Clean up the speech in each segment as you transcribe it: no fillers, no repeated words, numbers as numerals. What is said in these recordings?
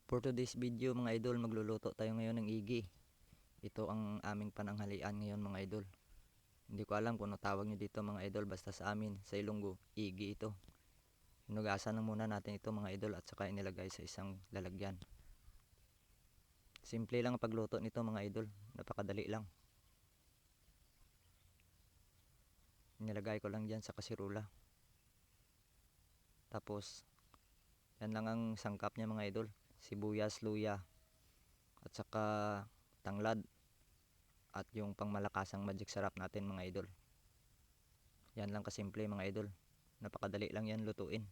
For today's video mga idol, magluluto tayo ngayon ng igi. Ito ang aming pananghalian ngayon mga idol. Hindi ko alam kung ano tawag nyo dito mga idol, basta sa amin sa Ilonggo, igi ito. Hinugasan lang muna natin ito mga idol at saka inilagay sa isang lalagyan. Simple lang ang pagluto nito mga idol, napakadali lang. Inilagay ko lang dyan sa kasirula. Tapos, yan lang ang sangkap niya mga idol. Sibuyas, luya, at saka tanglad. At yung pangmalakasang magic sarap natin mga idol. Yan lang kasimple mga idol. Napakadali lang yan lutuin.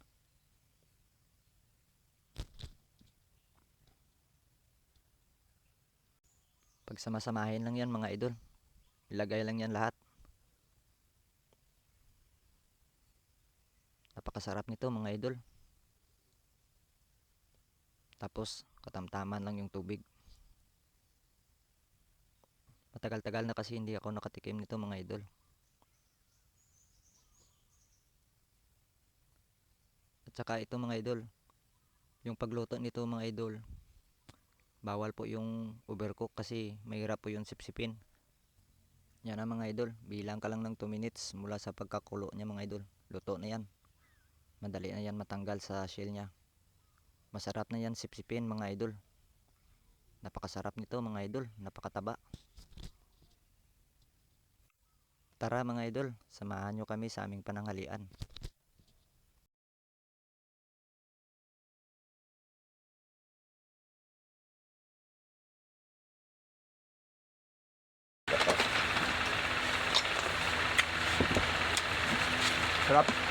Pagsamasamahin lang yan mga idol. Ilagay lang yan lahat. Napakasarap nito mga idol. Tapos katamtaman lang yung tubig. Matagal-tagal na kasi hindi ako nakatikim nito mga idol. At saka ito mga idol, yung pagluto nito mga idol, bawal po yung overcook kasi mahirap po yung sipsipin. Yan na mga idol, bilang ka lang ng 2 minutes mula sa pagkakulo niya mga idol. Luto na yan. Madali na yan matanggal sa shell niya. Masarap na yan sipsipin mga idol. Napakasarap nito mga idol, napakataba. Tara mga idol, samahan nyo kami sa aming pananghalian. Sarap.